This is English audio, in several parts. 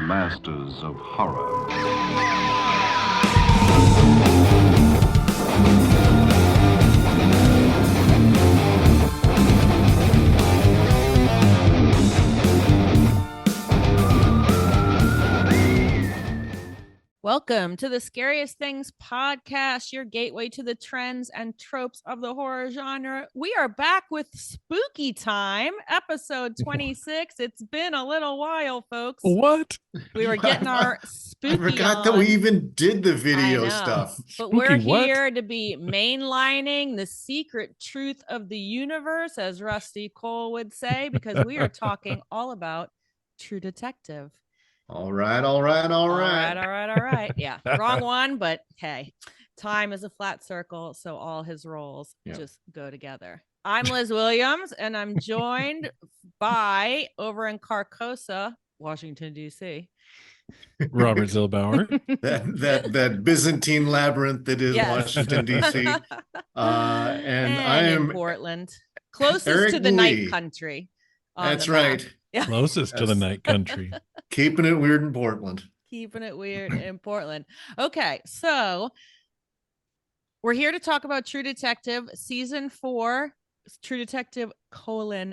masters of horror. Welcome to the Scariest Things Podcast, your gateway to the trends and tropes of the horror genre. We are back with Spooky Time, episode 26. It's been a little while, folks. What? We were getting our spooky I forgot on. that we even did the video I know, stuff. But Spooky we're what? here to be mainlining the secret truth of the universe, as Rusty Cole would say, because we are talking all about True Detective. All right. All right. Yeah, wrong one, but hey, time is a flat circle, so all his roles just go together. I'm Liz Williams, and I'm joined by, over in Carcosa, Washington, D.C., Robert Zillbauer. that Byzantine labyrinth that is Washington, D.C. And I am in Portland, closest Eric to the Lee. night country. That's right. Closest to the night country. Keeping it weird in Portland. Keeping it weird in Portland. Okay, so we're here to talk about True Detective season 4. True Detective :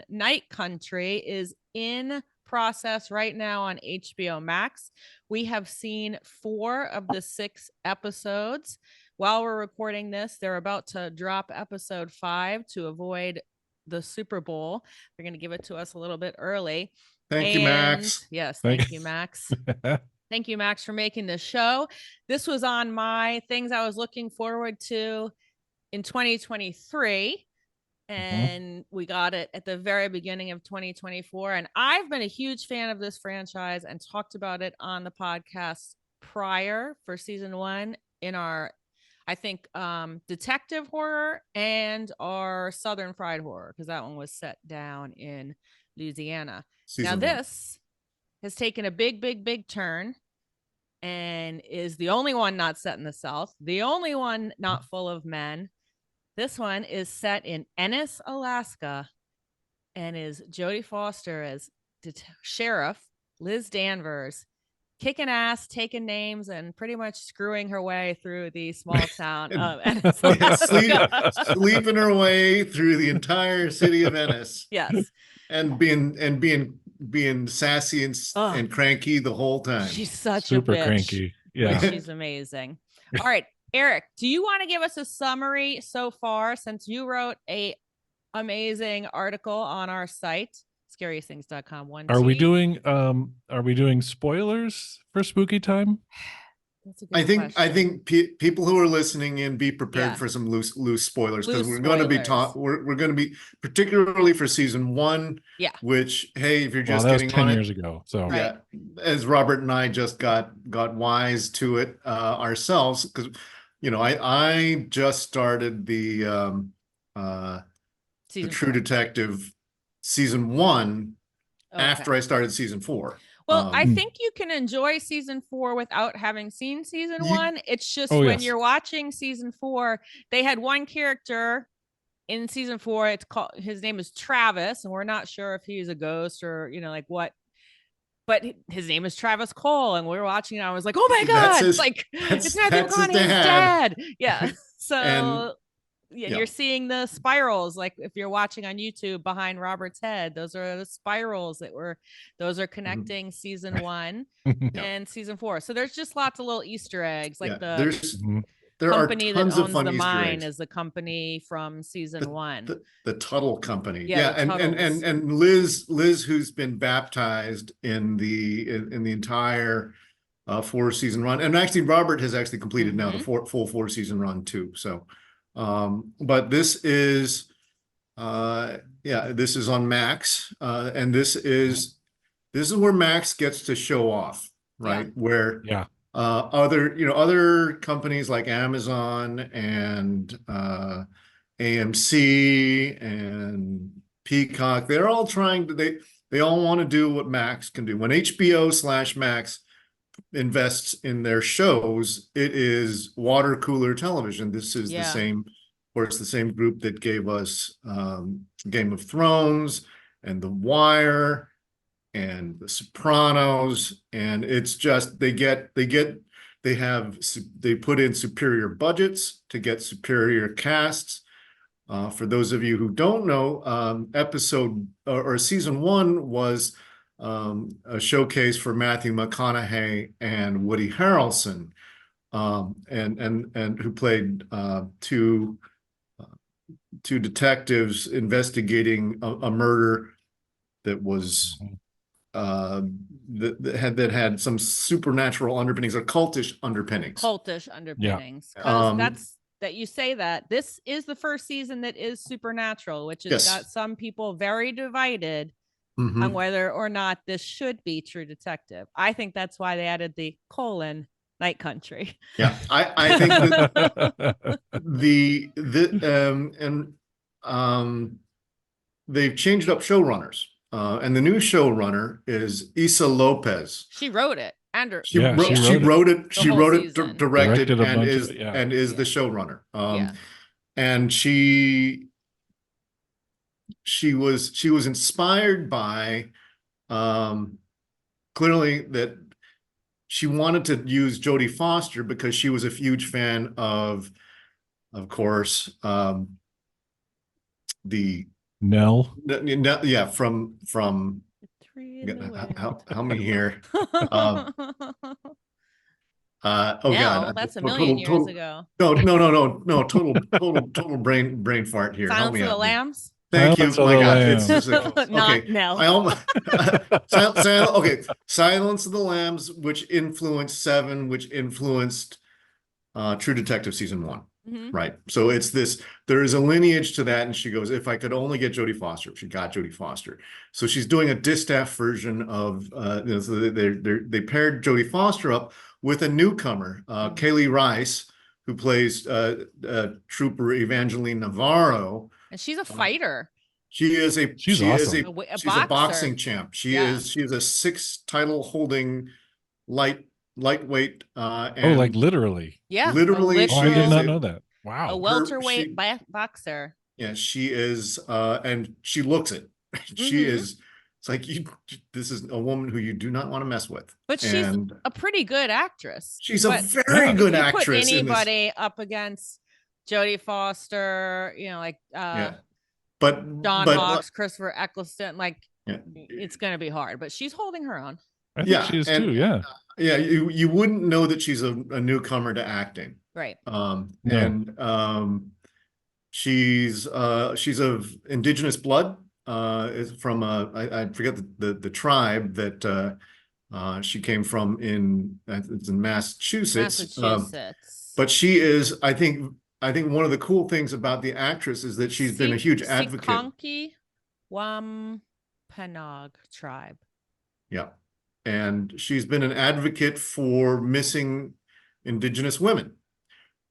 Night Country is in process right now on HBO Max. We have seen 4 of the 6 episodes. While we're recording this, they're about to drop episode 5 to avoid the Super Bowl. They're going to give it to us a little bit early. Thank you, Max. Yes, thank you, Max. Thank you, Max, for making this show. This was on my things I was looking forward to in 2023. And we got it at the very beginning of 2024. And I've been a huge fan of this franchise and talked about it on the podcast prior for season 1 in our, I think, detective horror and our Southern fried horror, because that one was set down in Louisiana. Season now, 1. This has taken a big turn and is the only one not set in the South, the only one not full of men. This one is set in Ennis, Alaska, and is Jodie Foster as Sheriff, Liz Danvers, kicking ass, taking names, and pretty much screwing her way through the small town of Ennis, Alaska. Sleeping her way through the entire city of Ennis. Yes. And being sassy and cranky the whole time. She's such Super a bitch. cranky. Yeah. But she's amazing. All right, Eric, do you want to give us a summary so far, since you wrote a amazing article on our site, scariestthings.com? Are we doing spoilers for Spooky Time? That's a good question. I think people who are listening in, be prepared for some loose spoilers, because we're going to be we're going to be, particularly for season 1. Yeah. Which, hey, if you're just that was getting 10 on years it, ago. So yeah, as Robert and I just got wise to it ourselves, because I just started the True Detective season 1 after I started season 4. Well, I think you can enjoy season 4 without having seen season 1. It's just when you're watching season 4, they had one character in season 4. It's called, his name is Travis, and we're not sure if he's a ghost or like what. But his name is Travis Cole, and we were watching, and I was like, "Oh my god!" It's Matthew McConaughey's dad. Yeah. So. You're seeing the spirals, like if you're watching on YouTube behind Robert's head, those are the spirals those are connecting season 1 and season 4. So there's just lots of little Easter eggs, like there company are tons that owns of fun the Easter mine eggs. is the company from season 1. The Tuttle Company. And Liz, who's been baptized in the entire 4-season run, and actually Robert has actually completed now the full 4-season run too. So. But this is on Max, and this is where Max gets to show off, right? Where other companies like Amazon and AMC and Peacock, they're all trying to they all want to do what Max can do. When HBO/Max invests in their shows, it is water cooler television. This is the same, of course, the same group that gave us Game of Thrones and The Wire and The Sopranos, and it's just they put in superior budgets to get superior casts. For those of you who don't know, episode or season 1 was a showcase for Matthew McConaughey and Woody Harrelson, and who played two detectives investigating a murder that was that had some supernatural underpinnings or cultish underpinnings. Because that you say that this is the first season that is supernatural, which has got some people very divided on whether or not this should be True Detective. I think that's why they added the Night Country. Yeah, I think that they've changed up showrunners, and the new showrunner is Issa Lopez. She wrote it. She wrote it, directed, and is the showrunner. And she was inspired by clearly that she wanted to use Jodie Foster because she was a huge fan of course, the Nell. Yeah, from how many here? God, that's a million years ago. No, total brain fart here. Silence of the Lambs. Thank you. My God, it's just not Nell. Okay, Silence of the Lambs, which influenced Seven, which influenced True Detective season 1. Right. So it's this, there is a lineage to that. And she goes, if I could only get Jodie Foster, she got Jodie Foster. So she's doing a distaff version of, so they paired Jodie Foster up with a newcomer, Kaylee Rice, who plays Trooper Evangeline Navarro. And she's a fighter. She's a boxing champ. She is a 6 title holding lightweight, and like literally. Yeah, literally. I did not know that. Wow. A welterweight boxer. Yeah, she is, and she looks it. She is. It's like this is a woman who you do not want to mess with. But she's a pretty good actress. She's a very good actress. Put anybody up against Jodie Foster, but Don Hawks, Christopher Eccleston, it's going to be hard. But she's holding her own. I think she is too. Yeah. Yeah, you wouldn't know that she's a newcomer to acting, right? And she's of indigenous blood. Is from I forget the tribe that she came from it's in Massachusetts. But she is, I think one of the cool things about the actress is that she's been a huge advocate. Sikonki Wampanoag tribe. Yeah. And she's been an advocate for missing indigenous women,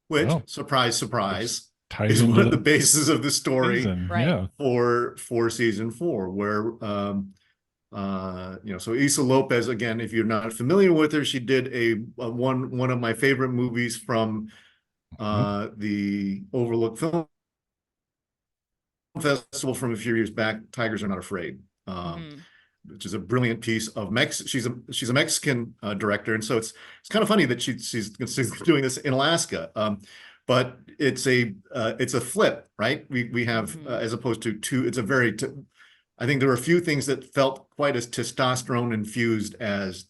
which, surprise, surprise, is one of the bases of the story for season 4, where, so Issa Lopez, again, if you're not familiar with her, she did one of my favorite movies from the Overlook Film Festival from a few years back, Tigers Are Not Afraid. Which is a brilliant piece of she's a Mexican director, and so it's kind of funny that she's doing this in Alaska, but it's a flip, right? We have as opposed to two. It's a very I think there were a few things that felt quite as testosterone infused as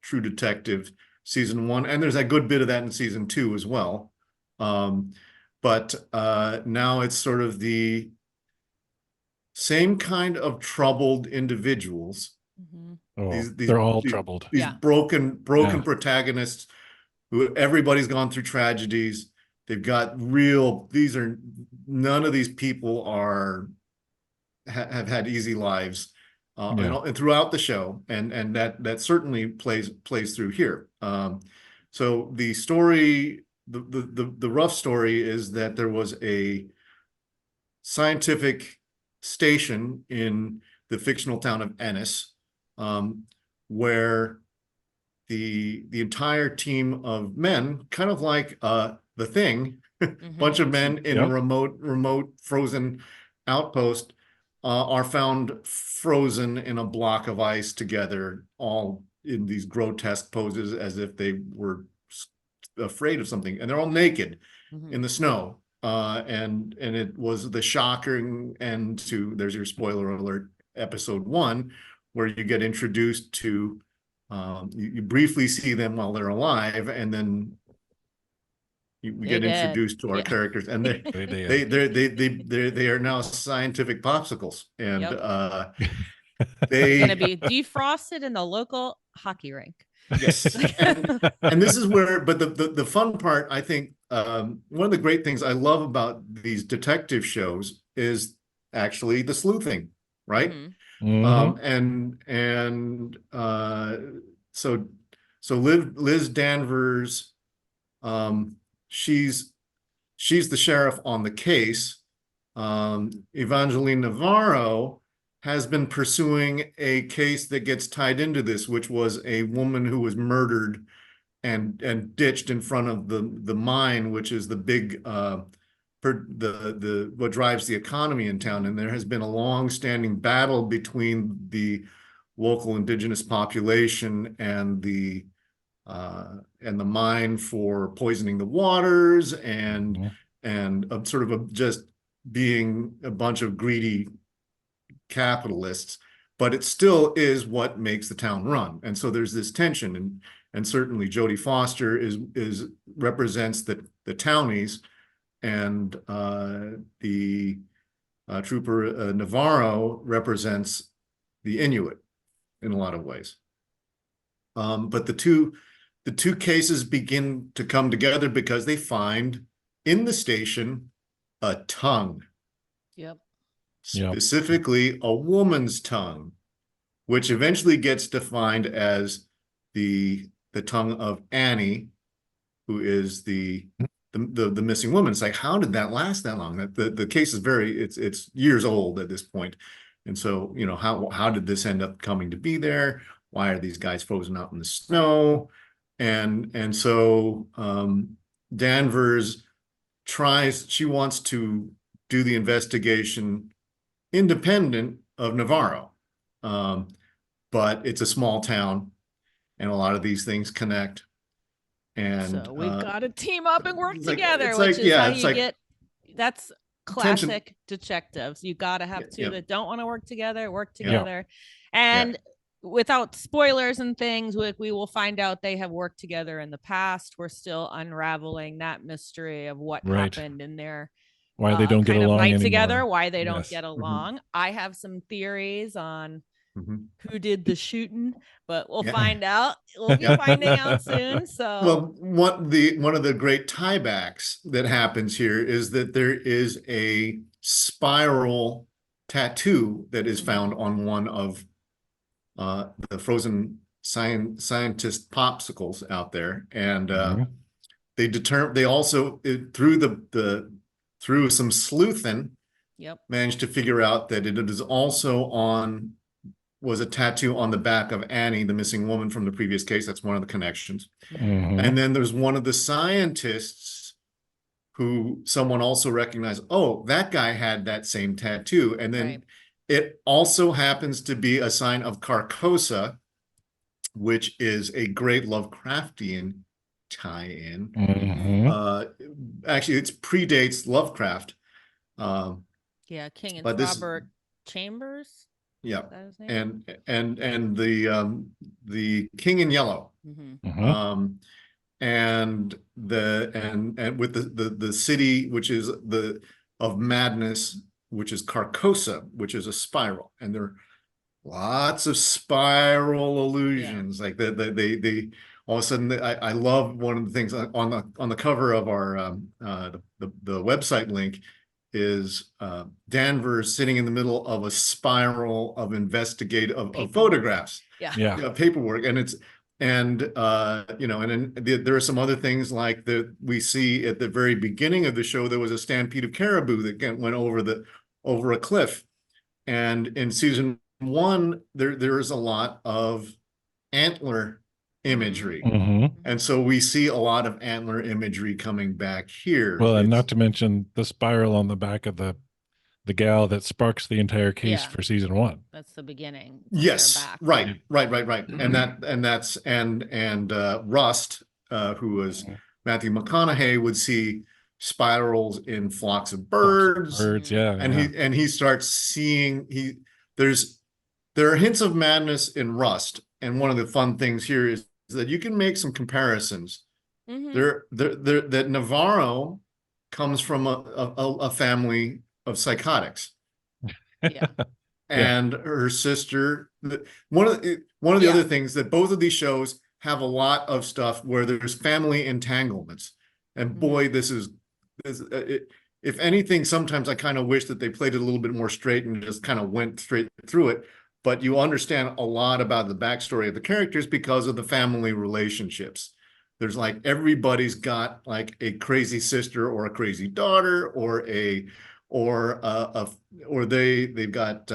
True Detective season 1, and there's a good bit of that in season 2 as well. But now it's sort of the same kind of troubled individuals. They're all troubled. These broken protagonists who everybody's gone through tragedies. They've got none of these people have had easy lives, and throughout the show, and that certainly plays through here. So the story, the rough story is that there was a scientific station in the fictional town of Ennis, where the entire team of men, kind of like The Thing, bunch of men in a remote frozen outpost, are found frozen in a block of ice together, all in these grotesque poses as if they were afraid of something, and they're all naked in the snow. And it was the shocking end to, there's your spoiler alert, episode 1, where you get introduced to, you briefly see them while they're alive, and then we get introduced to our characters, and they are now scientific popsicles, and they're going to be defrosted in the local hockey rink. Yes, and this is where, but the fun part, I think, one of the great things I love about these detective shows is actually the sleuthing, right? So Liz Danvers, she's the sheriff on the case. Evangeline Navarro has been pursuing a case that gets tied into this, which was a woman who was murdered and ditched in front of the mine, which is the big what drives the economy in town. And there has been a long-standing battle between the local indigenous population and the mine for poisoning the waters and sort of just being a bunch of greedy capitalists, but it still is what makes the town run. And so there's this tension, and certainly Jodie Foster represents the townies, and the trooper Navarro represents the Inuit in a lot of ways. But the two cases begin to come together because they find in the station a tongue. Yep. Specifically a woman's tongue, which eventually gets defined as the tongue of Annie, who is the missing woman. It's like, how did that last that long? The case is it's years old at this point. And so, how did this end up coming to be there? Why are these guys frozen out in the snow? And so Danvers she wants to do the investigation independent of Navarro. But it's a small town, and a lot of these things connect. And so we've got to team up and work together, which is how you get, that's classic detectives. You got to have two that don't want to work together. And without spoilers and things, we will find out they have worked together in the past. We're still unraveling that mystery of what happened in their why they don't get along anymore. Together, why they don't get along. I have some theories on who did the shooting, but we'll find out. We'll be finding out soon. So, well, one of the great tiebacks that happens here is that there is a spiral tattoo that is found on one of the frozen scientist popsicles out there, and they also through some sleuthing, managed to figure out that it is also was a tattoo on the back of Annie, the missing woman from the previous case. That's one of the connections. And then there's one of the scientists who someone also recognized, oh, that guy had that same tattoo. And then it also happens to be a sign of Carcosa, which is a great Lovecraftian tie-in. Actually, it predates Lovecraft. King and Robert Chambers. Yeah, and the King in Yellow, and with the city, which is of madness, which is Carcosa, which is a spiral, and there are lots of spiral illusions. Like they all of a sudden, I love one of the things on the cover of our the website link is Danvers sitting in the middle of a spiral of of photographs, paperwork, and then there are some other things like that we see at the very beginning of the show. There was a stampede of caribou that went over a cliff, and in season 1 there is a lot of antler imagery, and so we see a lot of antler imagery coming back here. Well, and not to mention the spiral on the back of the the gal that sparks the entire case for season 1. That's the beginning. Yes, right. And Rust, who was Matthew McConaughey, would see spirals in flocks of birds. And he starts seeing there are hints of madness in Rust. And one of the fun things here is that you can make some comparisons. That Navarro comes from a family of psychotics. And her sister, one of the other things that both of these shows have a lot of stuff where there's family entanglements. And boy, if anything, sometimes I kind of wish that they played it a little bit more straight and just kind of went straight through it. But you understand a lot about the backstory of the characters because of the family relationships. There's like everybody's got like a crazy sister or a crazy daughter they've got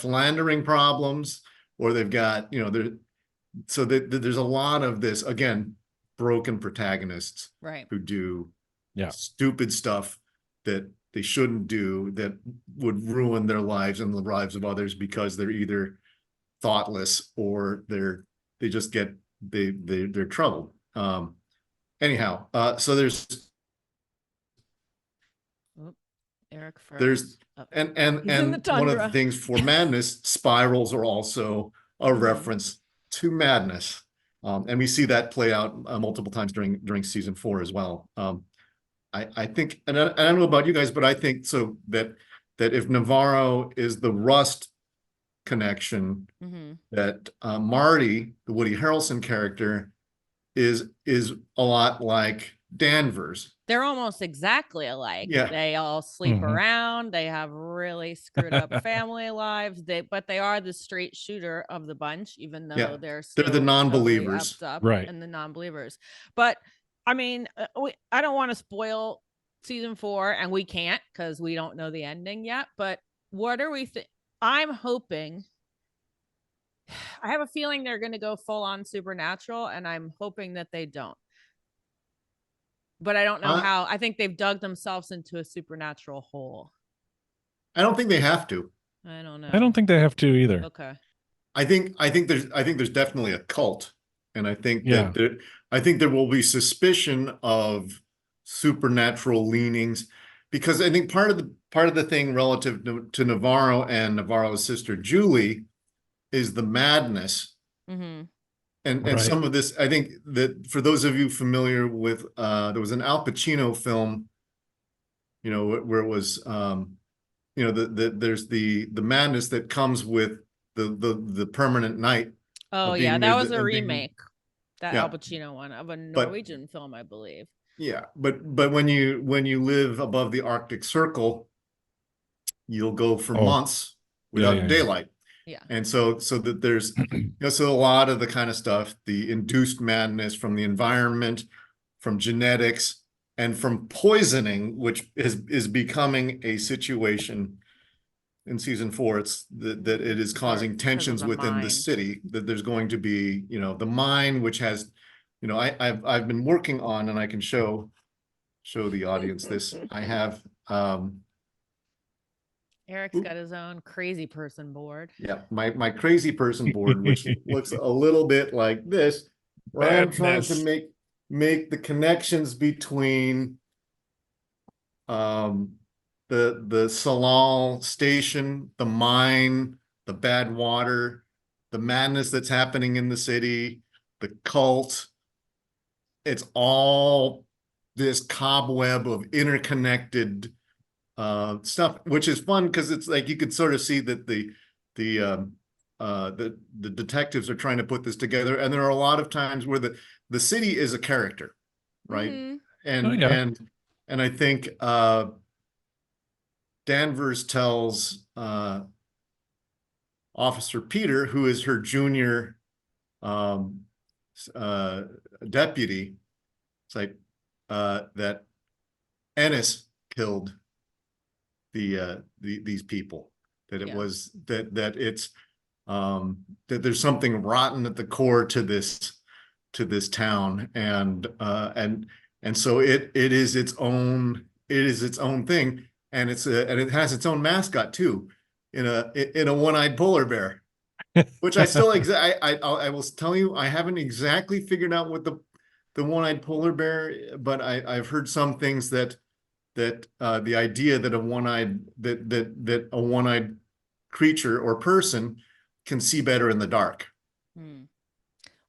philandering problems, or they've got there's a lot of this, again, broken protagonists who do stupid stuff that they shouldn't do, that would ruin their lives and the lives of others because they're either thoughtless or they're troubled. Anyhow, so there's Eric first. There's and one of the things for madness, spirals are also a reference to madness, and we see that play out multiple times during season 4 as well. I think, and I don't know about you guys, but I think so that if Navarro is the Rust connection, that Marty, the Woody Harrelson character, is a lot like Danvers. They're almost exactly alike. They all sleep around. They have really screwed up family lives. But they are the straight shooter of the bunch, even though they're the non-believers, totally and the non-believers. But I mean, I don't want to spoil season 4, and we can't because we don't know the ending yet. But what are we? I'm hoping. I have a feeling they're going to go full on supernatural, and I'm hoping that they don't. But I don't know how. I think they've dug themselves into a supernatural hole. I don't think they have to. I don't know. I don't think they have to either. Okay. I think there's definitely a cult, and I think that there will be suspicion of supernatural leanings, because I think part of the thing relative to Navarro and Navarro's sister Julie is the madness. And some of this, I think that for those of you familiar with, there was an Al Pacino film, where it was, there's the madness that comes with the permanent night. Oh yeah, that was a remake, Al Pacino one of a Norwegian film, I believe. Yeah, but when you live above the Arctic Circle, you'll go for months without daylight. Yeah. And so that there's so a lot of the kind of stuff, the induced madness from the environment, from genetics, and from poisoning, which is becoming a situation in season 4. It's that it is causing tensions within the city, that there's going to be, the mine, which has, I've been working on, and I can show the audience this. I have Eric's got his own crazy person board. Yeah, my crazy person board, which looks a little bit like this, where I'm trying to make the connections between the Salal station, the mine, the bad water, the madness that's happening in the city, the cult. It's all this cobweb of interconnected stuff, which is fun because it's like you could sort of see that the detectives are trying to put this together, and there are a lot of times where the city is a character, right? And I think Danvers tells Officer Peter, who is her junior deputy, it's like that Ennis killed these people, that it was that it's that there's something rotten at the core to this town, and so it is its own thing. and it has its own mascot too, in a one-eyed polar bear, which I still I will tell you, I haven't exactly figured out what the one-eyed polar bear, but I've heard some things that the idea that a one-eyed creature or person can see better in the dark.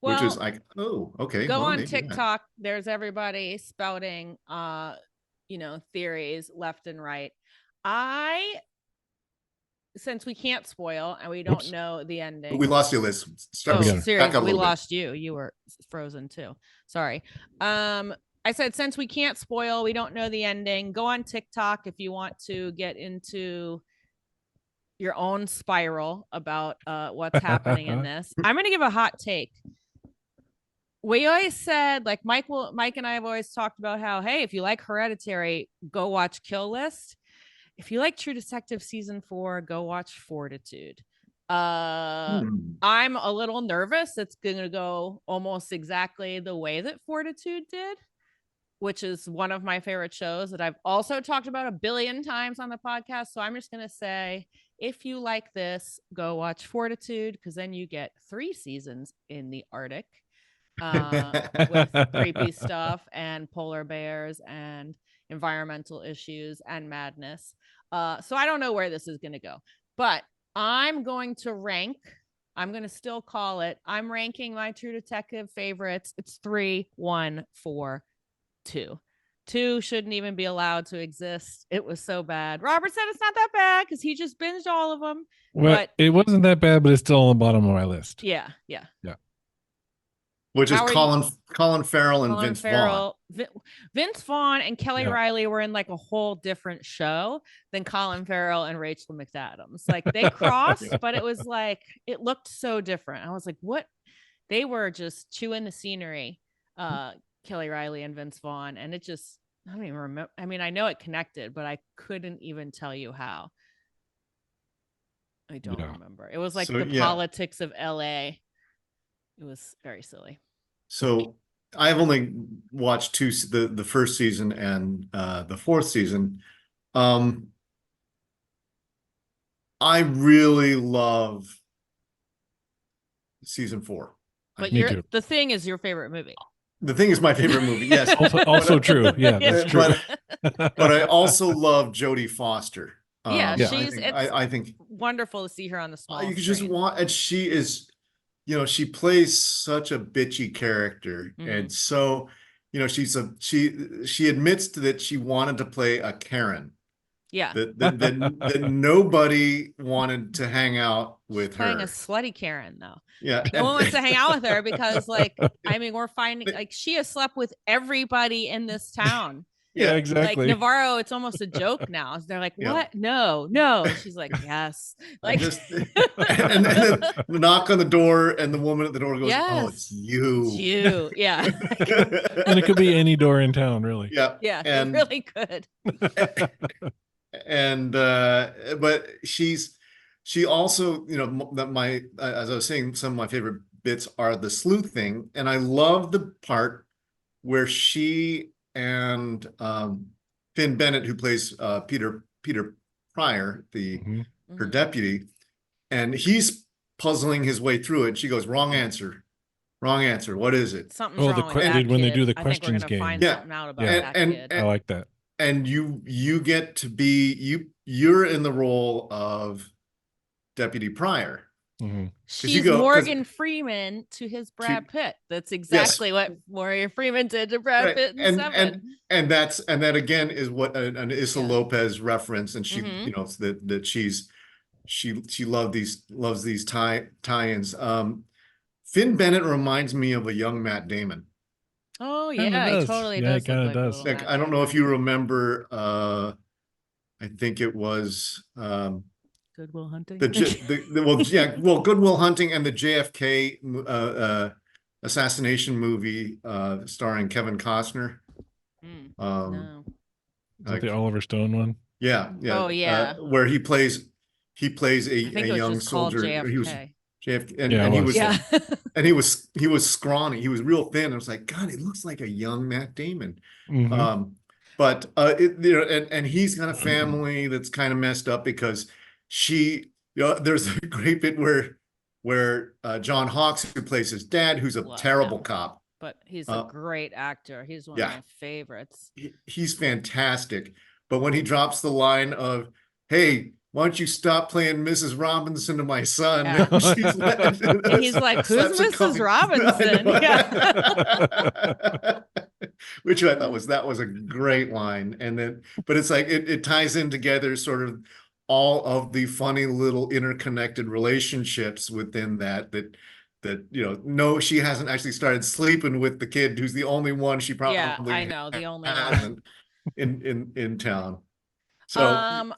Well, which is like, oh, okay. Go on TikTok. There's everybody spouting, theories left and right. Since we can't spoil and we don't know the ending. But we lost you, Liz. Seriously, we lost you. You were frozen too. Sorry. I said, since we can't spoil, we don't know the ending. Go on TikTok if you want to get into your own spiral about what's happening in this. I'm going to give a hot take. We always said, like Mike and I have always talked about how, hey, if you like Hereditary, go watch Kill List. If you like True Detective season 4, go watch Fortitude. I'm a little nervous. It's going to go almost exactly the way that Fortitude did, which is one of my favorite shows that I've also talked about a billion times on the podcast. So I'm just going to say, if you like this, go watch Fortitude, because then you get 3 seasons in the Arctic with creepy stuff and polar bears and environmental issues and madness. So I don't know where this is going to go, but I'm going to still call it. I'm ranking my True Detective favorites. It's 3, 1, 4, 2. 2 shouldn't even be allowed to exist. It was so bad. Robert said it's not that bad because he just binged all of them. Well, but it wasn't that bad, but it's still on the bottom of my list. Yeah. Which is Colin Farrell and Vince Vaughn. Vince Vaughn and Kelly Riley were in like a whole different show than Colin Farrell and Rachel McAdams. Like they crossed, but it was like, it looked so different. I was like, what? They were just chewing the scenery, Kelly Riley and Vince Vaughn. And it just, I don't even remember. I mean, I know it connected, but I couldn't even tell you how. I don't remember. It was like politics of LA. It was very silly. So I've only watched the first season and the 4th season. I really love season 4. But The Thing is your favorite movie. The Thing is my favorite movie. Yes. also true. Yeah, that's true. But I also love Jodie Foster. I think wonderful to see her on the small screen. You just want, and she is, she plays such a bitchy character. And so, she admits that she wanted to play a Karen. Yeah. That nobody wanted to hang out with her. Playing a slutty Karen, though. Yeah. No one wants to hang out with her because, we're finding, she has slept with everybody in this town. Yeah, exactly. Like Navarro, it's almost a joke now. They're like, what? No. And she's like, yes. Like, and then the knock on the door, and the woman at the door goes, oh, it's you. It's you. Yeah. And it could be any door in town, really. Yeah. Yeah. It really could. But she also, as I was saying, some of my favorite bits are the sleuthing. And I love the part where she and Finn Bennett, who plays Peter Pryor, her deputy, and he's puzzling his way through it. She goes, wrong answer. What is it? Something's wrong with that when kid. they do the I questions think we're gonna game. find something out about that kid. I like that. And you get to be you're in the role of Deputy Pryor. She's Morgan Freeman to his Brad Pitt. That's exactly what Morgan Freeman did to Brad Pitt in Seven. And that again is what an Issa Lopez reference, and she that she loves these tie-ins. Finn Bennett reminds me of a young Matt Damon. Oh yeah, he totally does. He kind of does. I don't know if you remember. I think it was. Good Will Hunting. Good Will Hunting and the JFK assassination movie starring Kevin Costner. No. The Oliver Stone one. Yeah. Oh yeah. Where he plays a young soldier. He was JFK, and he was scrawny. He was real thin. I was like, God, he looks like a young Matt Damon. But and he's got a family that's kind of messed up because there's a great bit where John Hawkes, who plays his dad, who's a terrible cop. But he's a great actor. He's one of my favorites. He's fantastic. But when he drops the line of, "Hey, why don't you stop playing Mrs. Robinson to my son?" Yeah. And he's like, "Who's Mrs. Robinson?" Yeah. Which I thought was a great line. And then, but it's like it ties in together sort of all of the funny little interconnected relationships within that no, she hasn't actually started sleeping with the kid who's the only one she probably I know, the only hasn't in town. So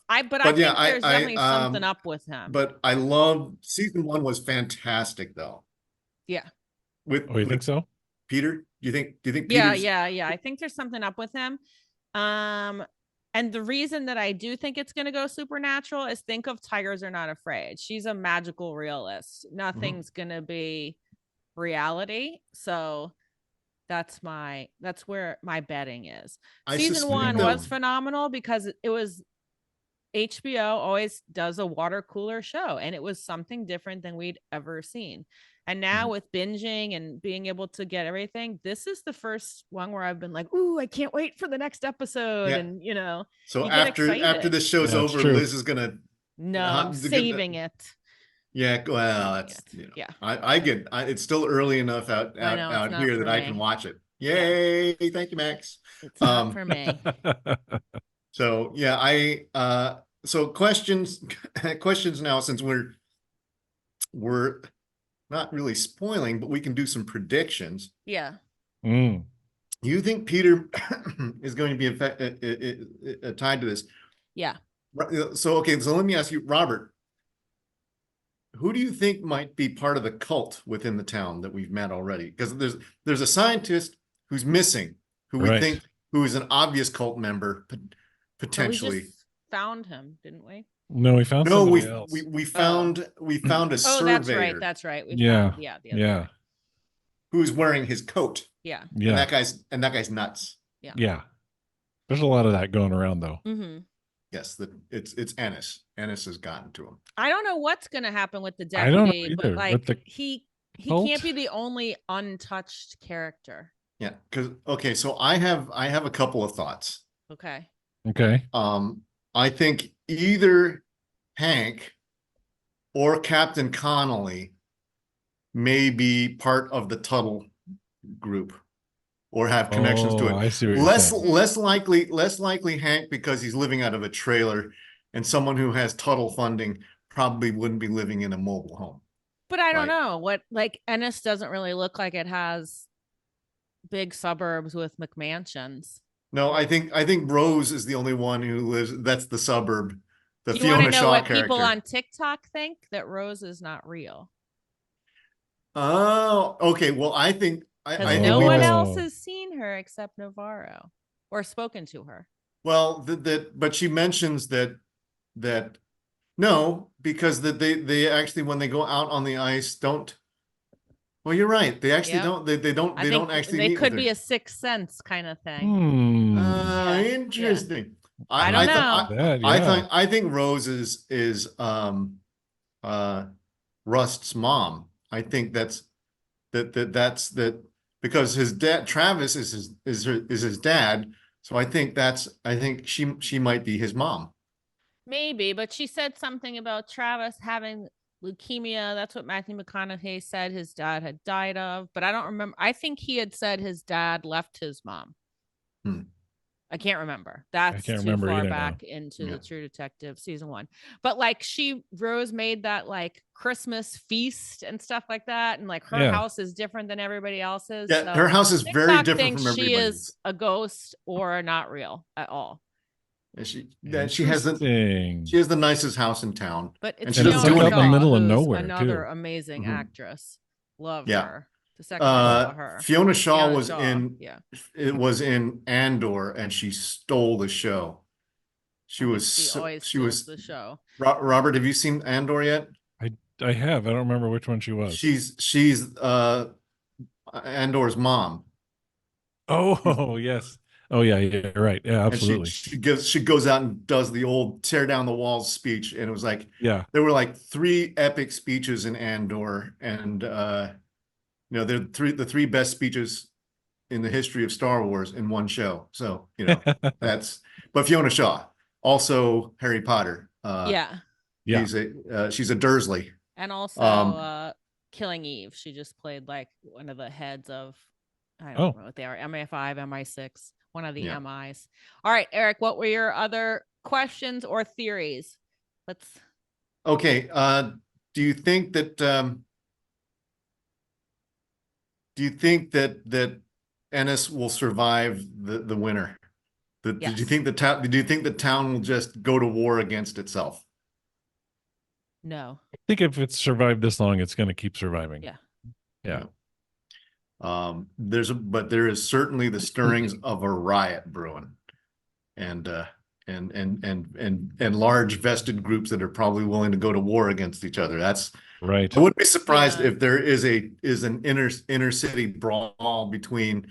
I think there's definitely something up with him. But I love season 1 was fantastic though. Yeah. You think so? Peter? Do you think Peter's... Yeah. I think there's something up with him. And the reason that I do think it's going to go supernatural is think of Tigers Are Not Afraid. She's a magical realist. Nothing's going to be reality. So that's where my betting is. Season 1 was phenomenal because it was HBO always does a water cooler show, and it was something different than we'd ever seen. And now with binging and being able to get everything, this is the first one where I've been like, "Ooh, I can't wait for the next episode." Yeah. And so after this show's over, Liz is gonna I'm saving it. Yeah, well, that's I get it's still early enough out here that I can watch it. Yay! Yeah. Thank you, Max. It's not for me. So so questions now, since we're not really spoiling, but we can do some predictions. Yeah. You think Peter is going to be tied to this? Yeah. So let me ask you, Robert, who do you think might be part of the cult within the town that we've met already? Because there's a scientist who's missing, who we think who is an obvious cult member potentially. We just found him, didn't we? No, we found somebody else. We found a surveyor. That's right. Who's wearing his coat. Yeah. And that guy's nuts. Yeah. There's a lot of that going around though. Mm-hmm. Yes, it's Ennis. Ennis has gotten to him. I don't know what's going to happen with the deputy, I don't know either, but he can't be the only untouched character. Yeah, because so I have a couple of thoughts. Okay. I think either Hank or Captain Connolly may be part of the Tuttle group or have connections to it. I see what you're saying. Less likely Hank, because he's living out of a trailer, and someone who has Tuttle funding probably wouldn't be living in a mobile home. But I don't know Ennis doesn't really look like it has big suburbs with McMansions. No, I think Rose is the only one who lives. That's the suburb. The you Fiona want to know Shaw what character. People on TikTok think that Rose is not real. Oh, okay. Well, I think no one else has seen her except Navarro or spoken to her. Well, but she mentions that no, because they actually, when they go out on the ice, don't. Well, you're right. They actually don't. They don't actually. They could be a sixth sense kind of thing. Interesting. Yeah. I don't know. I think Rose is Rust's mom. I think that's because his dad Travis is his dad. So I think she might be his mom. Maybe, but she said something about Travis having leukemia. That's what Matthew McConaughey said his dad had died of, but I don't remember. I think he had said his dad left his mom. I can't remember. That's too far back into the True Detective season 1. But Rose made that Christmas feast and stuff like that, and her house is different than everybody else's. Yeah, so her house is very different from everybody's. She is a ghost or not real at all. She has the nicest house in town. But it's in the middle of nowhere. Another amazing actress. Love her. The second one her. Fiona Shaw was in Andor, and she stole the show. She was the show. Robert, have you seen Andor yet? I have. I don't remember which one she was. She's Andor's mom. Oh yes. Oh yeah, yeah, right. Yeah, absolutely. And she goes out and does the old tear down the walls speech, and it was like there were like 3 epic speeches in Andor, and they're the three best speeches in the history of Star Wars in one show. So but Fiona Shaw, also Harry Potter. She's a Dursley, and also Killing Eve. She just played like one of the heads of, I don't know what they are, MI5, MI6, one of the MIs. All right, Eric, what were your other questions or theories? Okay. Do you think that that Ennis will survive the winter? Yes. Do you think the town will just go to war against itself? No. I think if it's survived this long, it's going to keep surviving. Yeah. There is certainly the stirrings of a riot brewing, and large vested groups that are probably willing to go to war against each other. That's right. I wouldn't be surprised if there is an inner city brawl between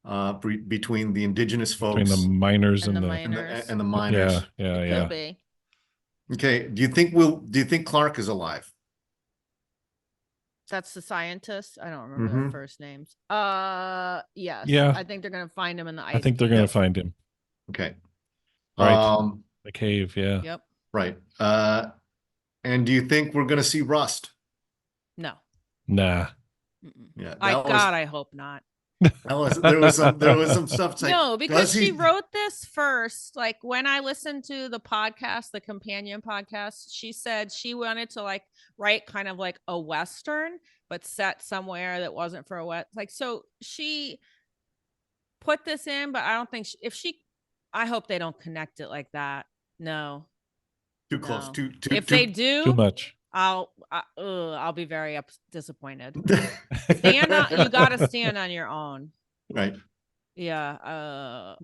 the indigenous folks, between the miners and the miners. Yeah. Could be. Okay. Do you think Clark is alive? That's the scientist. I don't remember their first names. Yes. Yeah. I think they're gonna find him in the ice. I think they're gonna find him. Okay. Right. The cave. Yeah. Yep. Right. And do you think we're gonna see Rust? No. Nah. Yeah. I hope not. There was some stuff. No, because she wrote this first. Like when I listened to the podcast, the companion podcast, she said she wanted to like write kind of like a Western, but set somewhere that wasn't for a West. Like, so she put this in, but I don't think I hope they don't connect it like that. No. Too close. Too they do, too much. I'll be very disappointed. You got to stand on your own. Right. Yeah.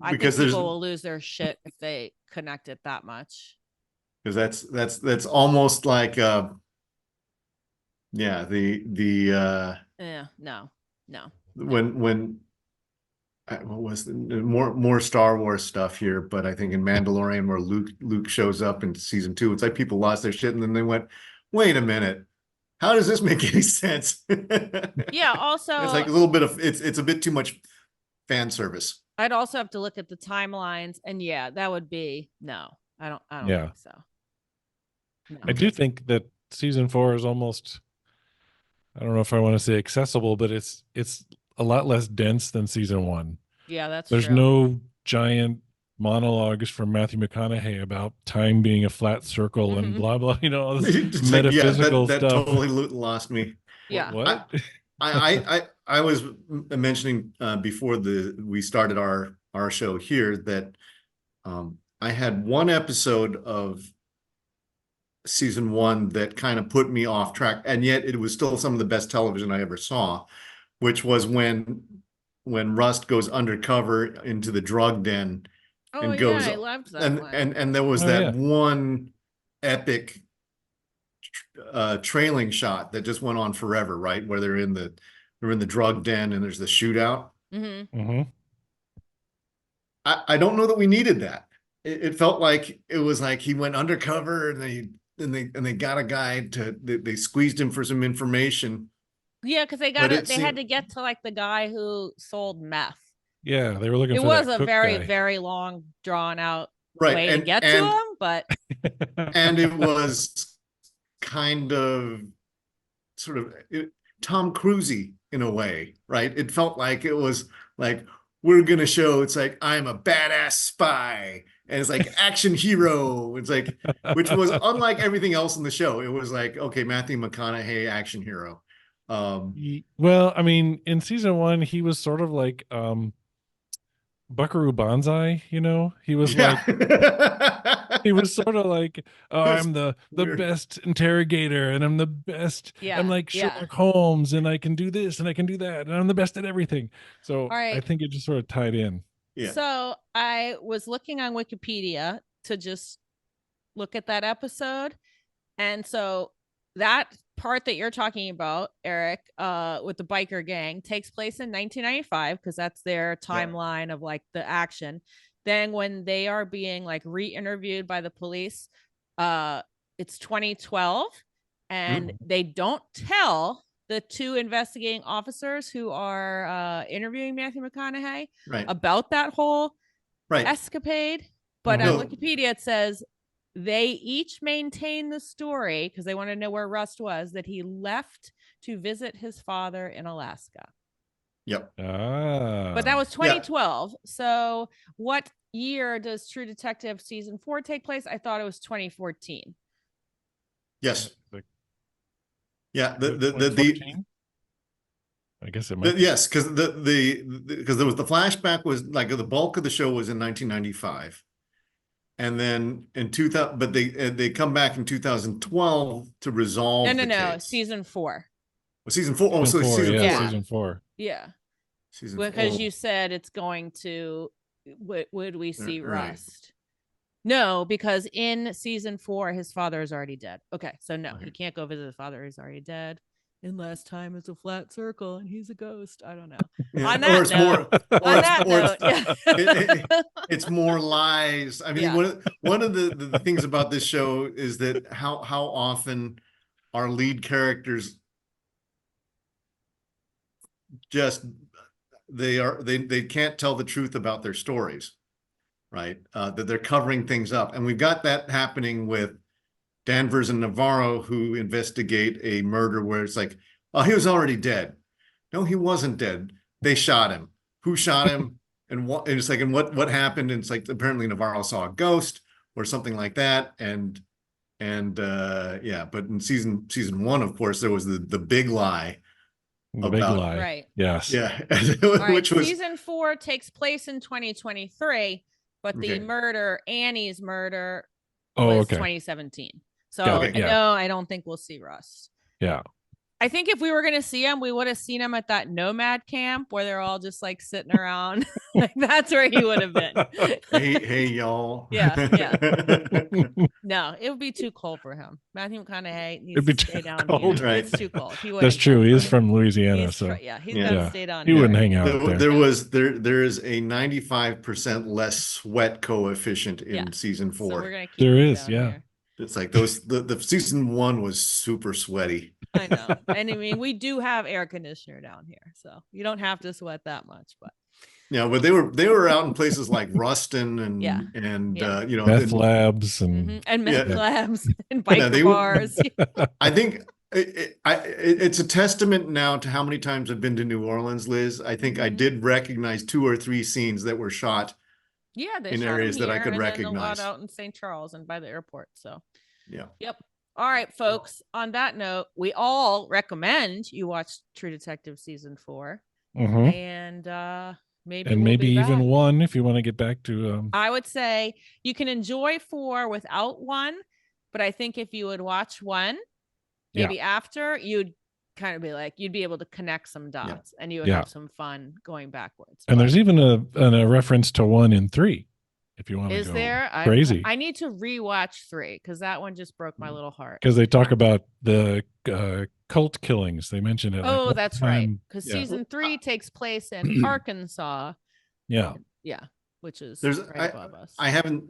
I think people will lose their shit if they connect it that much. Because that's almost like no. When what was more Star Wars stuff here, but I think in Mandalorian where Luke shows up in season 2, it's like people lost their shit and then they went, wait a minute, how does this make any sense? Yeah. Also, it's like a little bit of it's a bit too much fan service. I'd also have to look at the timelines, and that would be no. I don't think so. No. I do think that season 4 is almost, I don't know if I want to say accessible, but it's a lot less dense than season 1. Yeah, There's no giant monologues from Matthew McConaughey about time being a flat circle and blah blah. All this metaphysical that stuff. Totally lost me. Yeah. What? I was mentioning before we started our show here that I had one episode of season 1 that kind of put me off track, and yet it was still some of the best television I ever saw, which was when Rust goes undercover into the drug den and goes. I loved that one. And there was one epic trailing shot that just went on forever, right? Where they're in the drug den and there's the shootout. I don't know that we needed that. It felt like it was like he went undercover and they got a guy they squeezed him for some information. Yeah, because they had to get to like the guy who sold meth. Yeah, they were looking for that It was a very, guy. very long, drawn out right. way to get to him, but and it was kind of sort of Tom Cruise-y in a way, right? It felt like it was like, we're gonna show it's like I'm a badass spy, and it's like action hero. It's like, which was unlike everything else in the show. It was like, okay, Matthew McConaughey, action hero. Well, I mean, in season 1, he was sort of like Buckaroo Banzai, he was like he was sort of like, I'm the best interrogator, and I'm the best. I'm like Sherlock Holmes, and I can do this and I can do that, and I'm the best at everything. So I think it just sort of tied in. Yeah. So I was looking on Wikipedia to just look at that episode, and so that part that you're talking about, Eric, with the biker gang takes place in 1995 because that's their timeline of like the action. Then when they are being like re-interviewed by the police, it's 2012, and they don't tell the two investigating officers who are interviewing Matthew McConaughey about that whole escapade. But on Wikipedia, it says they each maintain the story because they want to know where Rust was, that he left to visit his father in Alaska. Yep. But that was 2012. So what year does True Detective season 4 take place? I thought it was 2014. Yes. Yeah. I guess it might. Yes, because because there was the flashback was like the bulk of the show was in 1995. And then in 2000, but they come back in 2012 to resolve the case. Season 4. Well, season 4. Oh, so season 4. Season 4. Yeah. Season because 4. you said it's going to. Would we see Rust? No, because in season 4, his father is already dead. Okay, so no, he can't go visit his father. He's already dead. Unless time is a flat circle and he's a ghost. I don't know. Yeah. On that note, it's more lies. I mean, one of the things about this show is that how often our lead characters just they can't tell the truth about their stories, right? That they're covering things up, and we've got that happening with Danvers and Navarro, who investigate a murder where it's like, oh, he was already dead. No, he wasn't dead. They shot him. Who shot him? And what? And it's like, and what happened? And it's like apparently Navarro saw a ghost or something like that. And yeah, but in season 1, of course, there was the big lie. Big lie. Right. Yes. Yeah. Which was season 4 takes place in 2023, but the murder, Annie's murder, was 2017. So no, I don't think we'll see Rust. Yeah. I think if we were going to see him, we would have seen him at that nomad camp where they're all just like sitting around. Like that's where he would have been. hey, y'all. Yeah. No, it would be too cold for him. Matthew McConaughey needs to stay down here. Right. It's too cold. That's true. He is from Louisiana, he's got to stay down here. He wouldn't hang out there. There is a 95% less sweat coefficient in season 4. So we're gonna keep there is, here. It's like the season 1 was super sweaty. I know. And I mean, we do have air conditioner down here, so you don't have to sweat that much. But yeah, but they were out in places like Ruston and you know, meth labs and meth labs and bike bars. I think it's a testament now to how many times I've been to New Orleans, Liz. I think I did recognize 2 or 3 scenes that were shot. Yeah, they in shot areas that I could and recognize. Then a lot out in St. Charles and by the airport. So yeah. Yep. All right, folks. On that note, we all recommend you watch True Detective season 4, and maybe even 1 if you want to get back to. I would say you can enjoy 4 without 1, but I think if you would watch 1, maybe after, you'd kind of be like you'd be able to connect some dots, and you would have some fun going backwards. And there's even a reference to 1 in 3. If you want to go there crazy. I need to rewatch 3 because that one just broke my little heart. Because they talk about the cult killings. They mention it. Oh, that's right. Because season 3 takes place in Arkansas. Yeah. Yeah. Which is right above us. I haven't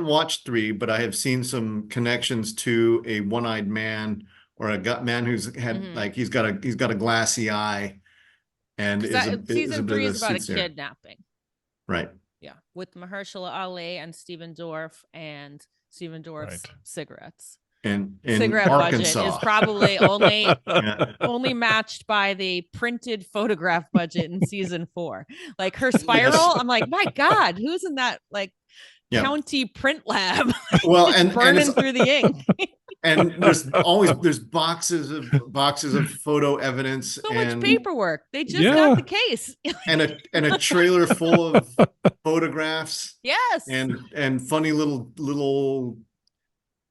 watched 3, but I have seen some connections to a one-eyed man or a man who's had like he's got a glassy eye, and season 3 is about a kidnapping. Right. Yeah, with Mahershala Ali and Stephen Dorff, and Stephen Dorff's cigarettes. And cigarette Arkansas. budget is probably only matched by the printed photograph budget in season 4. Like her spiral, I'm like, my God, who's in that like county print lab? Well, and burning through the ink. And there's boxes of photo evidence. So much paperwork. They just got the case. and a trailer full of photographs. Yes. And funny little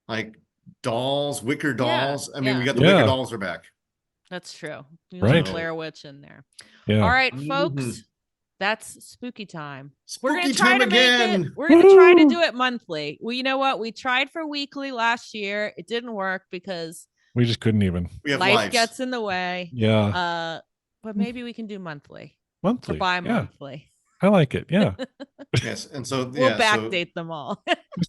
like dolls, wicker dolls. I mean, we got the wicker dolls are back. That's true. Right. Blair Witch in there. Yeah. All right, folks. That's spooky time. We're gonna try to make it. We're gonna try to do it monthly. Well, you know what? We tried for weekly last year. It didn't work because We just couldn't even. We have life lives. gets in the way. Yeah. But maybe we can do monthly. Monthly. Or bi-monthly. Yeah. I like it. Yeah. Yes. And so we'll backdate them all.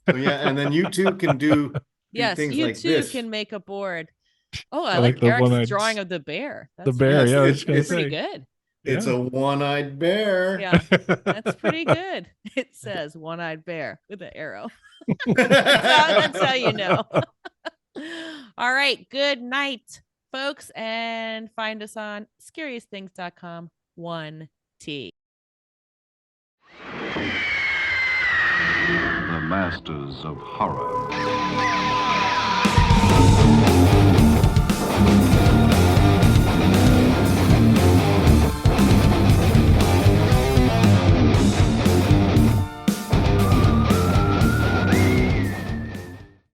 So yeah, and then you two can do yes, things you like too this. can make a board. Oh, I like Eric's drawing of the bear. That's the bear, yeah, it's pretty good. It's a one-eyed bear. Yeah, that's pretty good. It says one-eyed bear with an arrow. That's how you know. All right, good night, folks, and find us on scariestthings.com. 1T. The Masters of Horror.